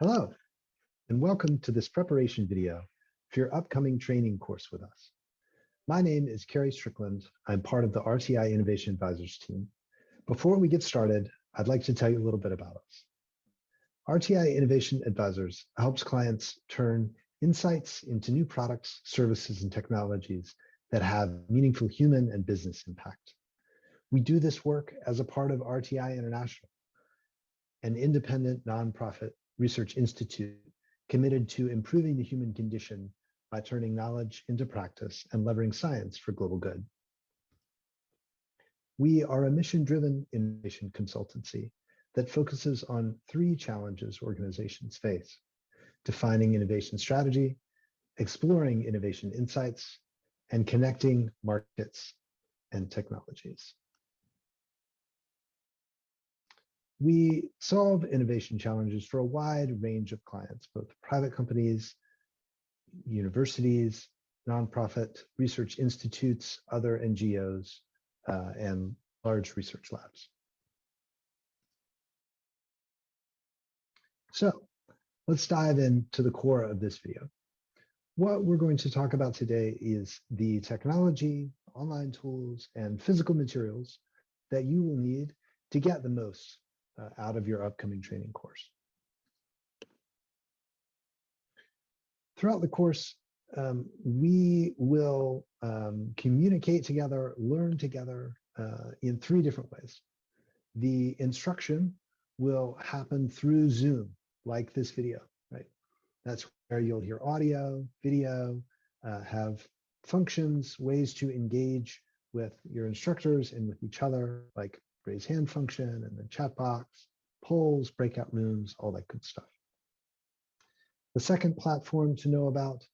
Hello, and welcome to this preparation video for your upcoming training course with us. My name is Kerry Strickland. I'm part of the RTI Innovation Advisors team. Before we get started, I'd like to tell you a little bit about us. RTI Innovation Advisors helps clients turn insights into new products, services, and technologies that have meaningful human and business impact. We do this work as a part of RTI International, an independent nonprofit research institute committed to improving the human condition by turning knowledge into practice and leveraging science for global good. We are a mission-driven innovation consultancy that focuses on three challenges organizations face: defining innovation strategy, exploring innovation insights, and connecting markets and technologies. We solve innovation challenges for a wide range of clients, both private companies, universities, nonprofit research institutes, other NGOs, and large research labs. So let's dive into the core of this video. What we're going to talk about today is the technology, online tools, and physical materials that you will need to get the most out of your upcoming training course. Throughout the course, we will communicate together, learn together in three different ways. The instruction will happen through Zoom, like this video, right? That's where you'll hear audio, video, have functions, ways to engage with your instructors and with each other, like raise hand function and the chat box, polls, breakout rooms, all that good stuff. The second platform to know about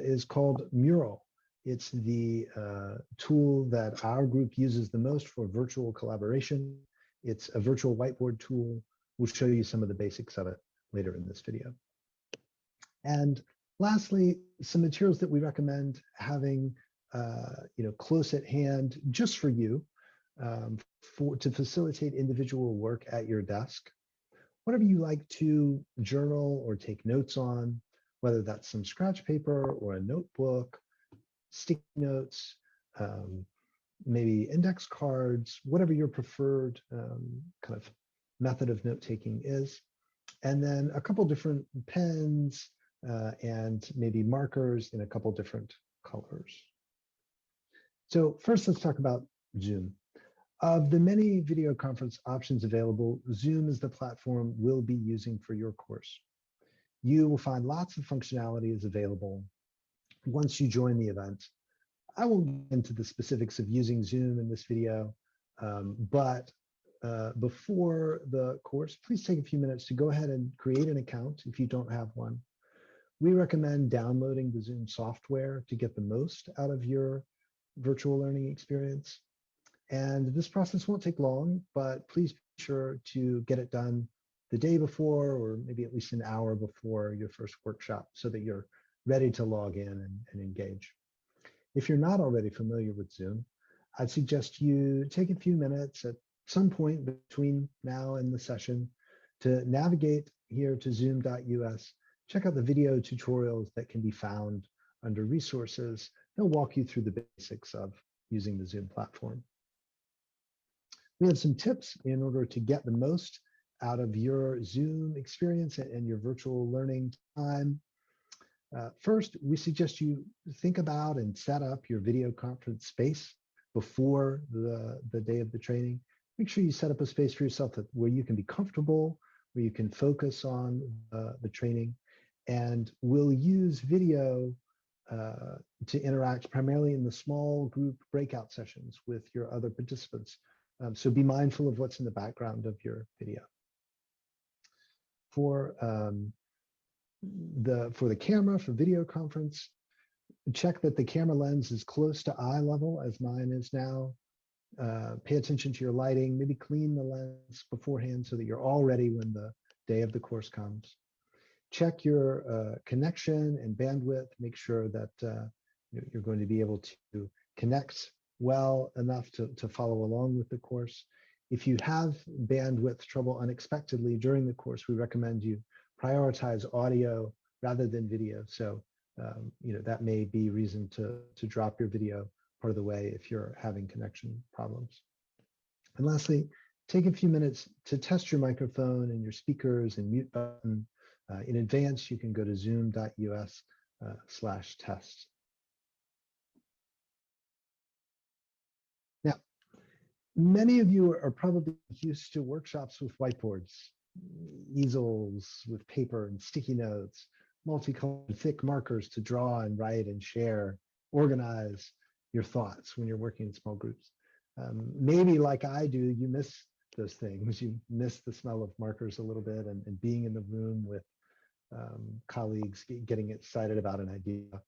is called Mural. It's the tool that our group uses the most for virtual collaboration. It's a virtual whiteboard tool. We'll show you some of the basics of it later in this video. And lastly, some materials that we recommend having close at hand just for you, to facilitate individual work at your desk. Whatever you like to journal or take notes on, whether that's some scratch paper or a notebook, sticky notes, maybe index cards, whatever your preferred kind of method of note-taking is. And then a couple different pens and maybe markers in a couple different colors. So first, let's talk about Zoom. Of the many video conference options available, Zoom is the platform we'll be using for your course. You will find lots of functionalities available once you join the event. I won't get into the specifics of using Zoom in this video, but before the course, please take a few minutes to go ahead and create an account if you don't have one. We recommend downloading the Zoom software to get the most out of your virtual learning experience. And this process won't take long, but please be sure to get it done the day before, or maybe at least an hour before your first workshop, so that you're ready to log in and engage. If you're not already familiar with Zoom, I'd suggest you take a few minutes at some point between now and the session to navigate here to zoom.us. Check out the video tutorials that can be found under resources. They'll walk you through the basics of using the Zoom platform. We have some tips in order to get the most out of your Zoom experience and your virtual learning time. First, we suggest you think about and set up your video conference space before the day of the training. Make sure you set up a space for yourself where you can be comfortable, where you can focus on the training. And we'll use video to interact primarily in the small group breakout sessions with your other participants. So be mindful of what's in the background of your video. For the camera, for video conference, check that the camera lens is close to eye level, as mine is now. Pay attention to your lighting, maybe clean the lens beforehand so that you're all ready when the day of the course comes. Check your connection and bandwidth, make sure that you're going to be able to connect well enough to follow along with the course. If you have bandwidth trouble unexpectedly during the course, we recommend you prioritize audio rather than video. So, that may be reason to drop your video part of the way if you're having connection problems. And lastly, take a few minutes to test your microphone and your speakers and mute button. In advance, you can go to zoom.us/test. Now, many of you are probably used to workshops with whiteboards, easels with paper and sticky notes, multicolored thick markers to draw and write and share, organize your thoughts when you're working in small groups. Maybe like I do, you miss those things. You miss the smell of markers a little bit and being in the room with colleagues getting excited about an idea.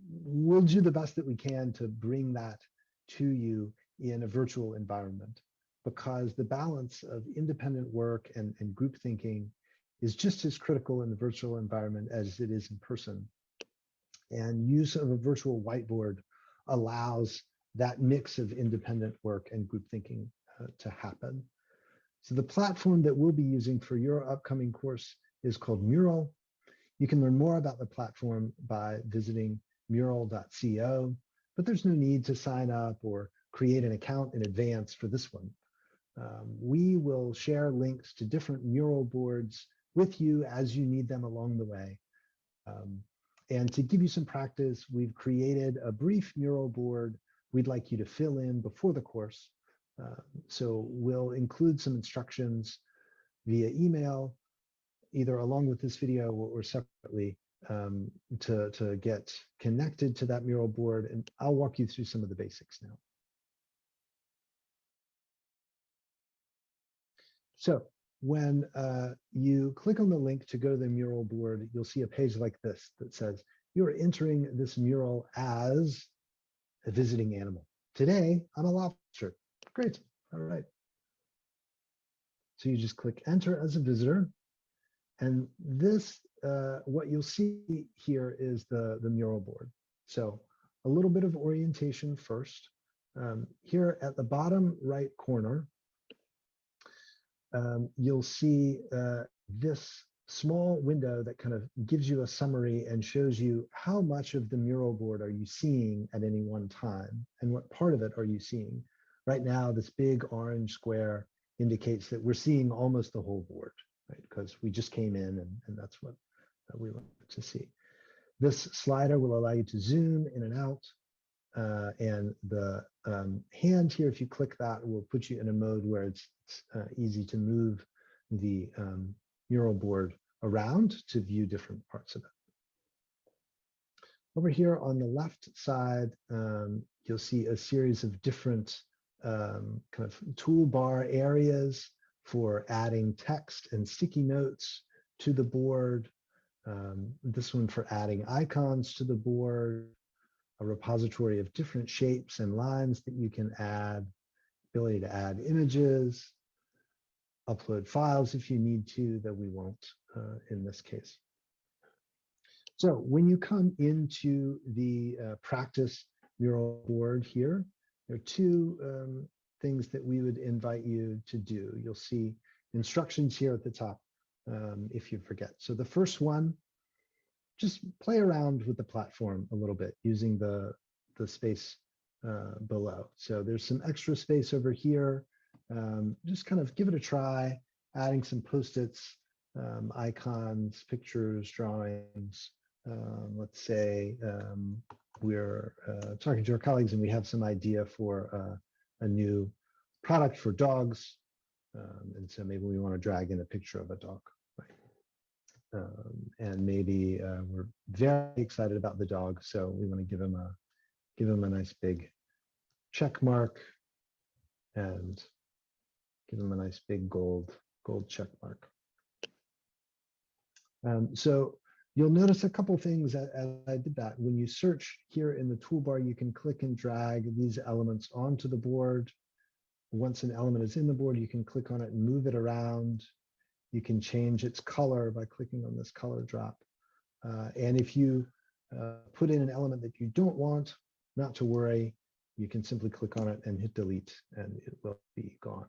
We'll do the best that we can to bring that to you in a virtual environment, because the balance of independent work and group thinking is just as critical in the virtual environment as it is in person. And use of a virtual whiteboard allows that mix of independent work and group thinking to happen. So the platform that we'll be using for your upcoming course is called Mural. You can learn more about the platform by visiting mural.co, but there's no need to sign up or create an account in advance for this one. We will share links to different Mural boards with you as you need them along the way. And to give you some practice, we've created a brief Mural board we'd like you to fill in before the course. So we'll include some instructions via email, either along with this video or separately, to get connected to that Mural board. And I'll walk you through some of the basics now. So when you click on the link to go to the Mural board, you'll see a page like this that says, you're entering this mural as a visiting animal. Today, I'm a lobster. Great, all right. So you just click enter as a visitor. And this, what you'll see here is the Mural board. So a little bit of orientation first. Here at the bottom right corner, you'll see this small window that kind of gives you a summary and shows you how much of the Mural board are you seeing at any one time and what part of it are you seeing. Right now, this big orange square indicates that we're seeing almost the whole board, right? Because we just came in and that's what we want to see. This slider will allow you to zoom in and out. And the hand here, if you click that, will put you in a mode where it's easy to move the Mural board around to view different parts of it. Over here on the left side, you'll see a series of different kind of toolbar areas for adding text and sticky notes to the board. This one for adding icons to the board, a repository of different shapes and lines that you can add, ability to add images, upload files if you need to, that we won't in this case. So when you come into the practice Mural board here, there are two things that we would invite you to do. You'll see instructions here at the top if you forget. So the first one, just play around with the platform a little bit using the space below. So there's some extra space over here. Just kind of give it a try, adding some post-its, icons, pictures, drawings. Let's say we're talking to our colleagues and we have some idea for a new product for dogs. And so maybe we want to drag in a picture of a dog. Right? And maybe we're very excited about the dog, so we want to give him a nice big check mark and give him a nice big gold check mark. So you'll notice a couple things as I did that. When you search here in the toolbar, you can click and drag these elements onto the board. Once an element is in the board, you can click on it and move it around. You can change its color by clicking on this color drop. And if you put in an element that you don't want, not to worry, you can simply click on it and hit delete and it will be gone.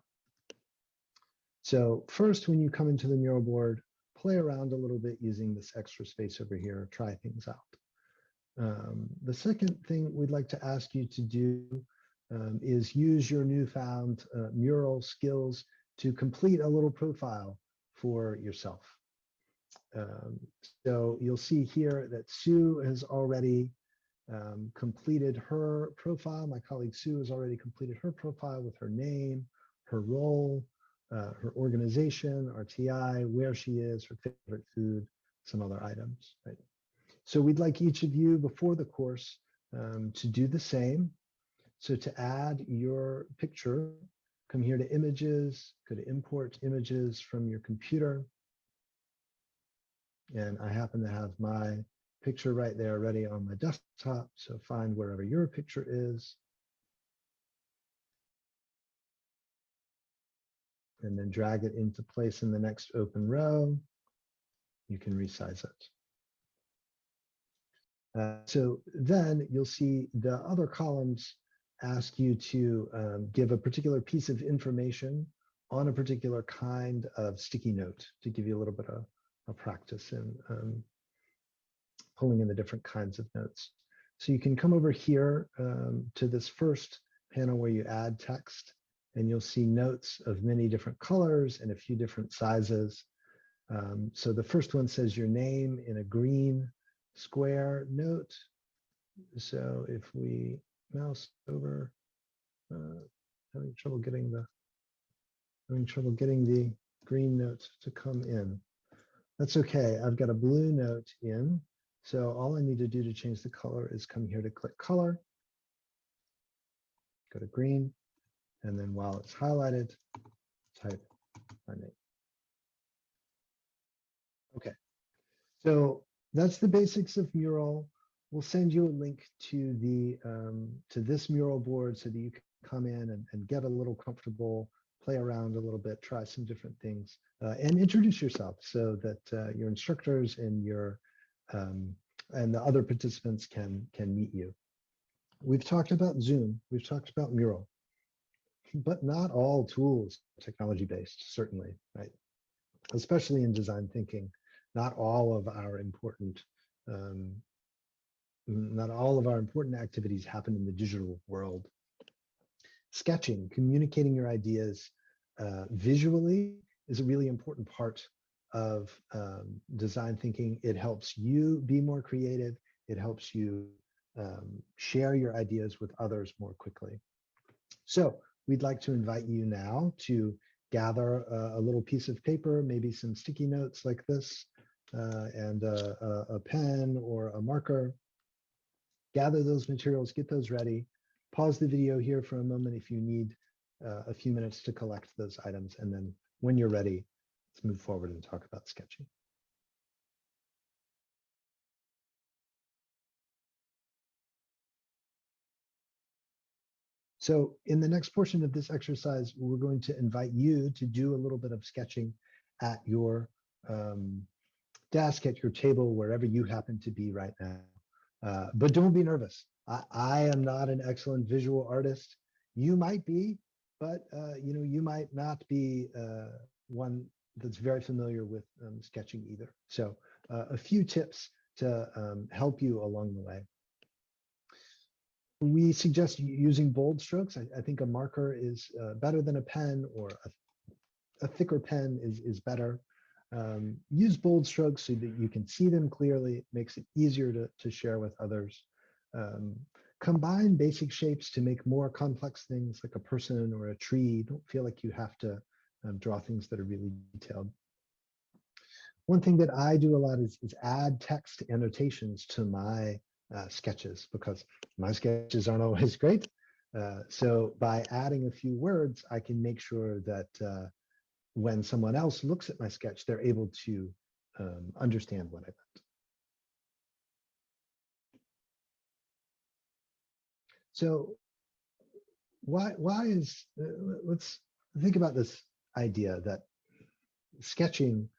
So first, when you come into the Mural board, play around a little bit using this extra space over here, try things out. The second thing we'd like to ask you to do is use your newfound mural skills to complete a little profile for yourself. So you'll see here that Sue has already completed her profile. My colleague Sue has already completed her profile with her name, her role, her organization, RTI, where she is, her favorite food, some other items, right? So we'd like each of you before the course to do the same. So to add your picture, come here to images, go to import images from your computer. And I happen to have my picture right there ready on my desktop. So find wherever your picture is. And then drag it into place in the next open row. You can resize it. So then you'll see the other columns ask you to give a particular piece of information on a particular kind of sticky note to give you a little bit of a practice in pulling in the different kinds of notes. So you can come over here to this first panel where you add text, and you'll see notes of many different colors and a few different sizes. So the first one says your name in a green square note. So if we mouse over, having trouble getting the green note to come in. That's okay. I've got a blue note in. So all I need to do to change the color is come here to click color, go to green, and then while it's highlighted, type my name. Okay. So that's the basics of Mural. We'll send you a link to the to this Mural board so that you can come in and get a little comfortable, play around a little bit, try some different things, and introduce yourself so that your instructors and your and the other participants can meet you. We've talked about Zoom, we've talked about Mural, but not all tools are technology-based, certainly, right? Especially in design thinking, not all of our important activities happen in the digital world. Sketching, communicating your ideas visually is a really important part of design thinking. It helps you be more creative. It helps you share your ideas with others more quickly. So we'd like to invite you now to gather a little piece of paper, maybe some sticky notes like this, and a pen or a marker. Gather those materials, get those ready. Pause the video here for a moment if you need a few minutes to collect those items. And then when you're ready, let's move forward and talk about sketching. So in the next portion of this exercise, we're going to invite you to do a little bit of sketching at your desk, at your table, wherever you happen to be right now. But don't be nervous. I am not an excellent visual artist. You might be, but you might not be one that's very familiar with sketching either. So a few tips to help you along the way. We suggest using bold strokes. I think a marker is better than a pen, or a thicker pen is better. Use bold strokes so that you can see them clearly. It makes it easier to share with others. Combine basic shapes to make more complex things like a person or a tree. Don't feel like you have to draw things that are really detailed. One thing that I do a lot is add text annotations to my sketches, because my sketches aren't always great. So by adding a few words, I can make sure that when someone else looks at my sketch, they're able to understand what I meant. So let's think about this idea that sketching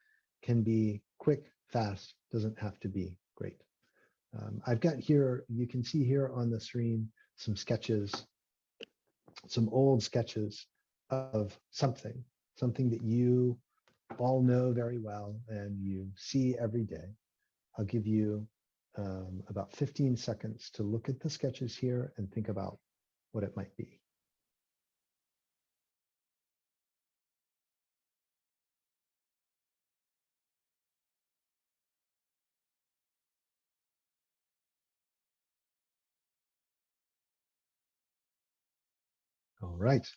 can be quick, fast, doesn't have to be great. I've got here, you can see here on the screen, some sketches, some old sketches of something that you all know very well and you see every day. I'll give you about 15 seconds to look at the sketches here and think about what it might be. All right.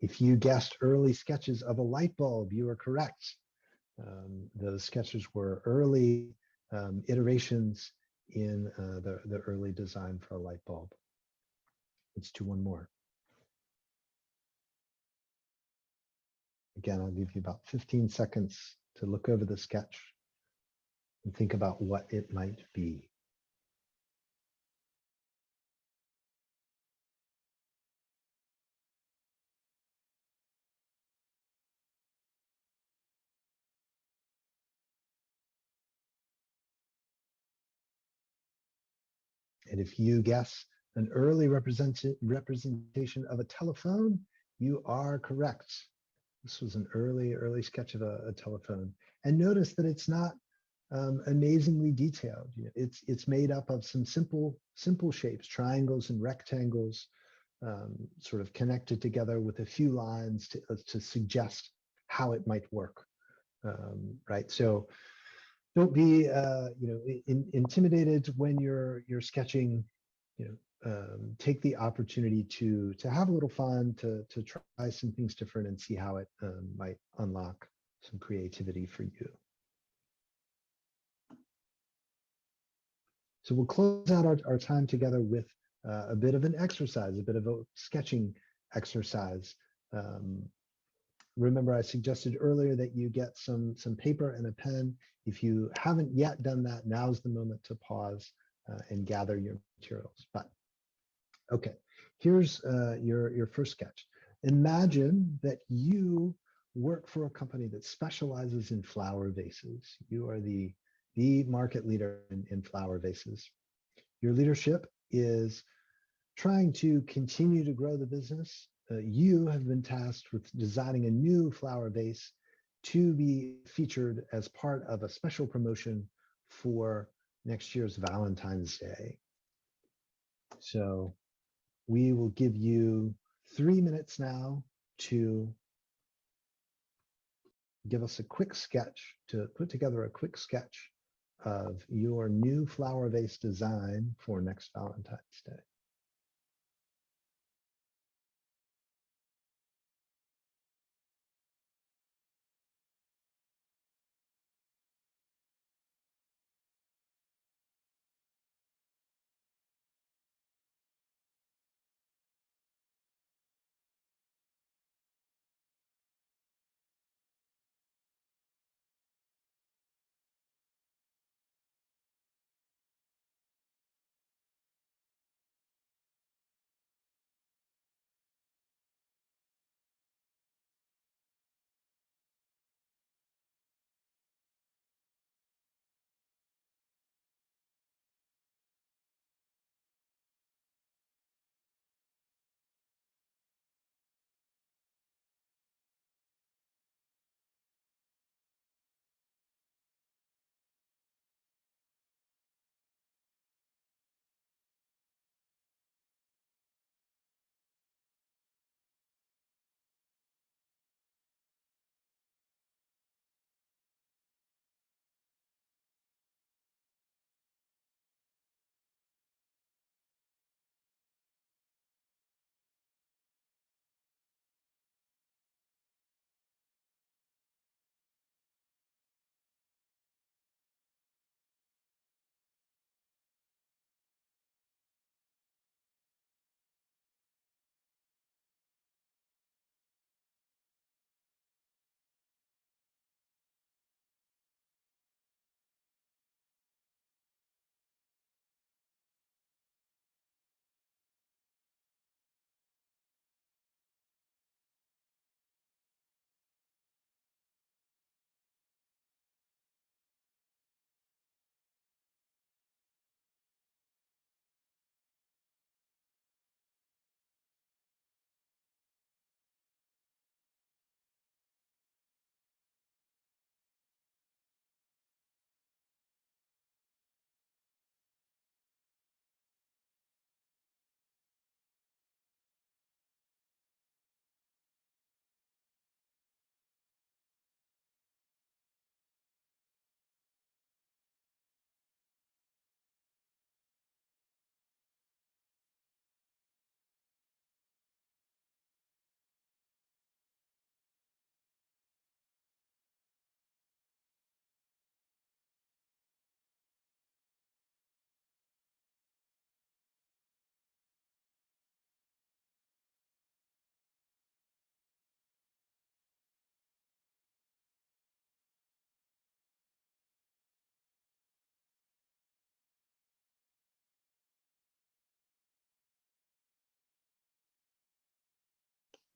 If you guessed early sketches of a light bulb, you are correct. Those sketches were early iterations in the early design for a light bulb. Let's do one more. Again, I'll give you about 15 seconds to look over the sketch and think about what it might be. And if you guess an early representation of a telephone, you are correct. This was an early sketch of a telephone. And notice that it's not amazingly detailed. It's made up of some simple shapes, triangles and rectangles, sort of connected together with a few lines to suggest how it might work. Right. So don't be intimidated when you're sketching. Take the opportunity to have a little fun, to try some things different and see how it might unlock some creativity for you. So we'll close out our time together with a bit of an exercise, a bit of a sketching exercise. Remember, I suggested earlier that you get some paper and a pen. If you haven't yet done that, now's the moment to pause and gather your materials. But okay, here's your first sketch. Imagine that you work for a company that specializes in flower vases. You are the market leader in flower vases. Your leadership is trying to continue to grow the business. You have been tasked with designing a new flower vase to be featured as part of a special promotion for next year's Valentine's Day. So we will give you 3 minutes now to give us a quick sketch, to put together a quick sketch of your new flower vase design for next Valentine's Day.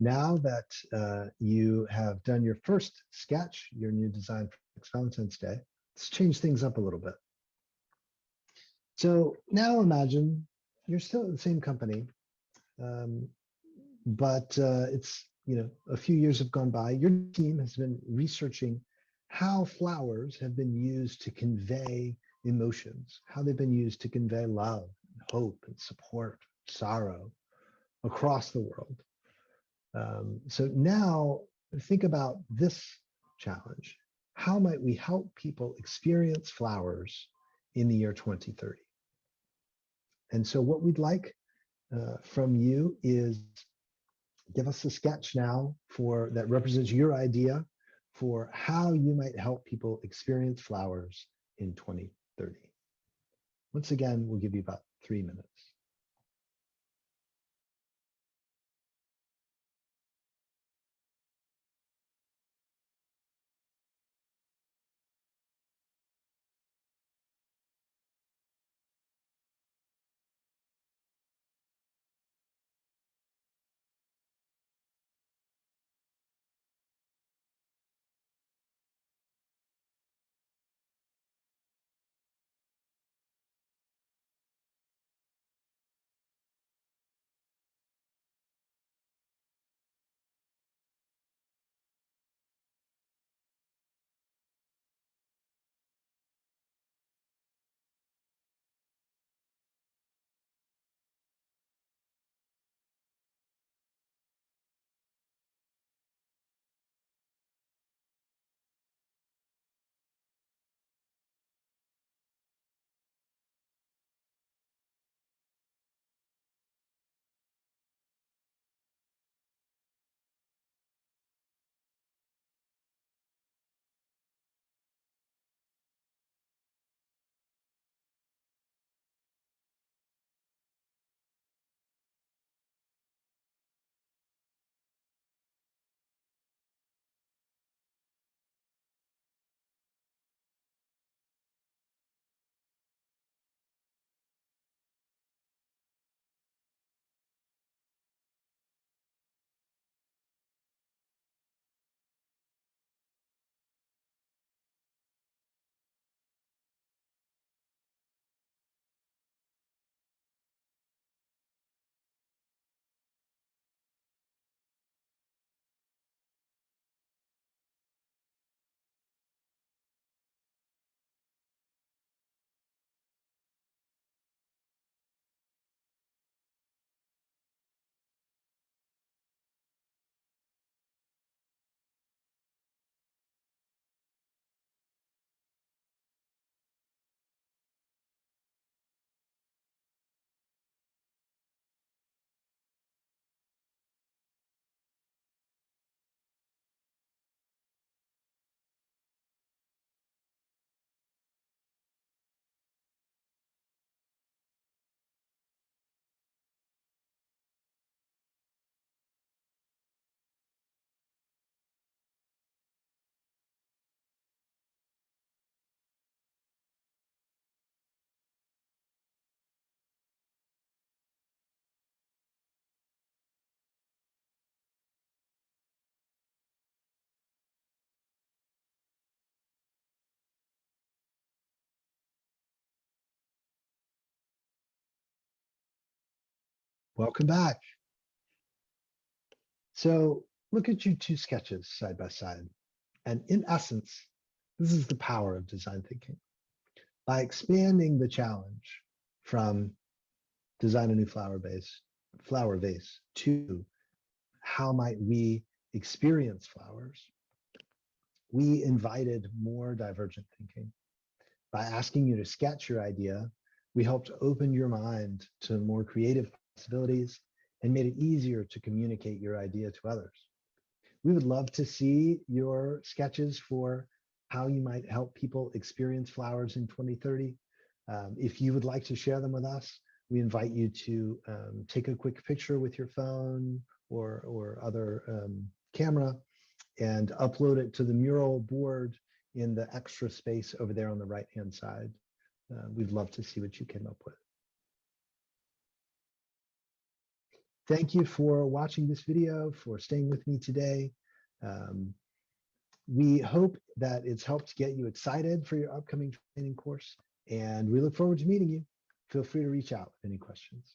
Now that you have done your first sketch, your new design for next Valentine's Day, let's change things up a little bit. So now imagine you're still at the same company, but it's, a few years have gone by. Your team has been researching how flowers have been used to convey emotions, how they've been used to convey love, and hope, and support, sorrow across the world. So now think about this challenge. How might we help people experience flowers in the year 2030? And so what we'd like from you is give us a sketch now that represents your idea for how you might help people experience flowers in 2030. Once again, we'll give you about 3 minutes. Welcome back. So look at your two sketches side by side. And in essence, this is the power of design thinking. By expanding the challenge from design a new flower vase to how might we experience flowers, we invited more divergent thinking. By asking you to sketch your idea, we helped open your mind to more creative possibilities and made it easier to communicate your idea to others. We would love to see your sketches for how you might help people experience flowers in 2030. If you would like to share them with us, we invite you to take a quick picture with your phone or other camera and upload it to the Mural board in the extra space over there on the right-hand side. We'd love to see what you came up with. Thank you for watching this video, for staying with me today. Um, we hope that it's helped get you excited for your upcoming training course, and we look forward to meeting you. Feel free to reach out with any questions.